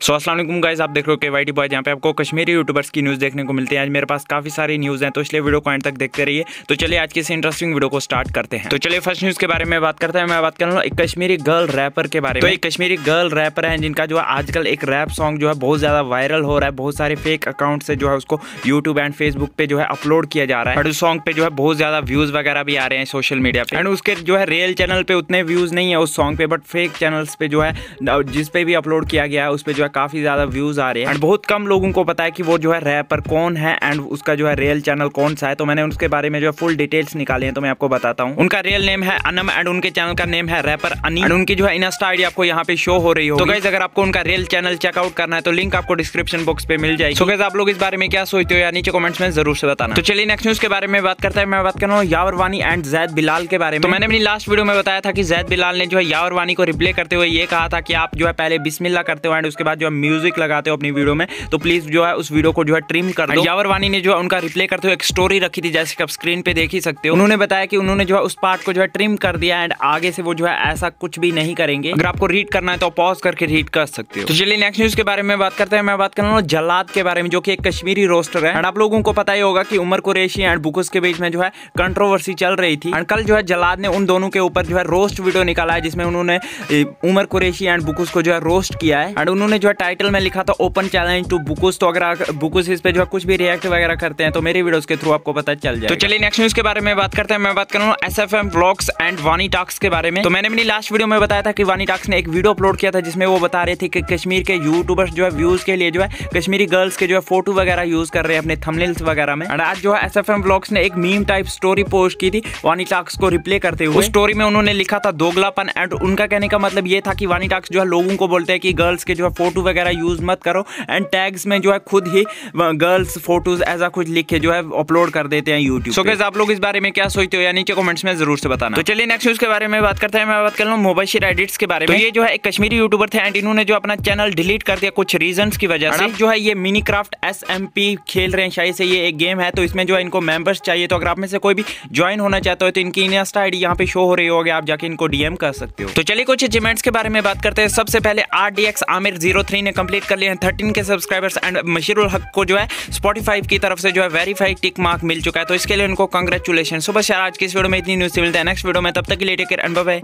सो अस्सलाम वालेकुम गाइस, आप देख रहे हो KYT बॉयज। यहाँ पे आपको कश्मीरी यूट्यूबर्स की न्यूज़ देखने को मिलती है। आज मेरे पास काफ़ी सारी न्यूज़ हैं, तो इसलिए वीडियो को एंड तक देखते रहिए। तो चलिए आज की इस इंटरेस्टिंग वीडियो को स्टार्ट करते हैं। तो चलिए फर्स्ट न्यूज़ के बारे में बात करते हैं। मैं बात कर रहा हूँ एक कश्मीरी गर्ल रैपर के बारे में। तो एक कश्मीरी गर्ल रैपर है जिनका जो है आजकल एक रैप सॉन्ग जो है बहुत ज़्यादा वायरल हो रहा है। बहुत सारे फेक अकाउंट से जो है उसको यूट्यूब एंड फेसबुक पे जो है अपलोड किया जा रहा है। और उस सॉन्ग पे जो है बहुत ज़्यादा व्यूज़ वगैरह भी आ रहे हैं सोशल मीडिया पे। एंड उसके जो है रियल चैनल पे उतने व्यूज़ नहीं है उस सॉन्ग पे, बट फेक चैनल्स पे जो है जिस पे भी अपलोड किया गया है उस पे जो है काफ़ी ज़्यादा व्यूज़ आ रहे हैं। एंड बहुत कम लोगों को पता है कि वो जो है रैपर कौन है एंड उसका जो है रियल चैनल कौन सा है। तो मैंने उसके बारे में जो है फुल डिटेल्स निकाली हैं, तो मैं आपको बताता हूँ। उनका रियल नेम है अनम एंड उनके चैनल का नेम है रैपर अनी। एंड उनकी जो है इंस्टा आईडी आपको यहाँ पे शो हो रही हो। तो गाइस अगर आपको उनका रियल चैनल चेकआउट करना है तो लिंक आपको डिस्क्रिप्शन बॉक्स पे मिल जाएगी। तो गाइस आप लोग इस बारे में क्या सोचते हो या नीचे कमेंट्स में जरूर से बताना। तो चलिए नेक्स्ट न्यूज के बारे में बात करते हैं। मैं बात कर रहा हूँ यावर वानी एंड जैद बिलाल के बारे में। तो मैंने अपनी लास्ट वीडियो में बताया था कि जैद बिलाल ने जो है यावर वानी को रिप्ले करते हुए ये कहा था कि आप जो है पहले बिस्मिल्लाह करते हो एंड उसके बाद जो है म्यूजिक लगाते हो अपनी वीडियो में, तो प्लीज जो है उस वीडियो को जो है ट्रिम कर दो। यावर वानी ने जो है उनका रिप्ले करते हुए एक स्टोरी रखी थी, जैसे कि आप स्क्रीन पे देख ही सकते हो। उन्होंने बताया कि उन्होंने जो है उस पार्ट को जो है ट्रिम कर दिया एंड आगे से वो जो है ऐसा कुछ भी नहीं करेंगे। अगर आपको रीड करना है तो पॉज करके रीड कर सकते हो। तो चलिए नेक्स्ट न्यूज के बारे में बात करते हैं। मैं बात कर रहा हूँ जल्लाद के बारे में, जो कि एक कश्मीरी रोस्टर है। एंड आप लोगों को पता ही होगा कि उमर कुरैशी एंड बुकुस के बीच में जो है कंट्रोवर्सी चल रही थी। एंड कल जो है जल्लाद ने उन दोनों के ऊपर जो है रोस्ट वीडियो निकाला है, जिसमें उन्होंने उमर कुरैशी एंड बुकुस को जो है रोस्ट किया है। एंड उन्होंने जो है टाइटल में लिखा था ओपन चैलेंज टू बुकुस। तो अगर बुकुस इस पे जो है कुछ भी रिएक्ट वगैरह करते हैं तो मेरी वीडियोस के थ्रू आपको पता चल जाएगा। तो चलिए नेक्स्ट न्यूज के बारे में बात करते हैं। मैं बात कर रहा हूँ SFM व्लॉग्स एंड वानी टॉक्स के बारे में। तो मैंने अपनी लास्ट वीडियो में बताया था कि वानी टॉक्स ने एक वीडियो अपलोड किया था जिसमें वो बता रहे थे कि कश्मीर के यूट्यूबर्स जो है व्यूज के लिए जो है कश्मीरी गर्ल्स के जो है फोटो वगैरह यूज कर रहे हैं अपने थंबनेल्स वगैरह में। एंड आज जो है SFM व्लॉग्स ने एक मीम टाइप स्टोरी पोस्ट की थी वानी टॉक्स को रिप्ले करते हुए। उस स्टोरी में उन्होंने लिखा था दोगलापन। एंड उनका कहने का मतलब ये था कि वानी टॉक्स जो है लोगों को बोलते हैं कि गर्ल्स के जो है फोटो वगैरह यूज मत करो एंड टैग्स में जो है खुद ही गर्ल्स फोटोज ऐसा कुछ लिख के जो है अपलोड कर देते हैं यूट्यूब। सो गाइस आप लोग इस बारे में क्या सोचते हो या नीचे कमेंट्स में जरूर से बताना। तो चलिए नेक्स्ट न्यूज के बारे में बात करते हैं। मैं बात कर रहा हूँ मुबशिर एडिट्स के बारे में। तो ये जो है एक कश्मीरी यूट्यूबर थे एंड इन्होंने जो अपना चैनल डिलीट कर दिया कुछ रीजंस की वजह से। जो है ये मिनीक्राफ्ट SMP खेल रहे हैं, शायद से ये एक गेम है। तो इसमें जो है इनको मेंबर्स चाहिए। तो अगर आप में से कोई भी ज्वाइन होना चाहते हो तो इनकी इंस्टा आईडी यहाँ पे शो हो रही होगी, आप जाके इनको DM कर सकते हो। तो चलिए कुछ अचीवमेंट्स के बारे में बात करते हैं। सबसे पहले RDX आमिर 03 ने कंप्लीट कर लिए हैं 13 के सब्सक्राइबर्स। एंड मशीरुल हक को जो है Spotify की तरफ से जो है वेरीफाइड टिक मार्क मिल चुका है, तो इसके लिए उनको कांग्रेचुलेशन। सुबह आज की इस वीडियो में इतनी न्यूज़ मिलते हैं नेक्स्ट वीडियो में, तब तक के लिए take care and bye bye.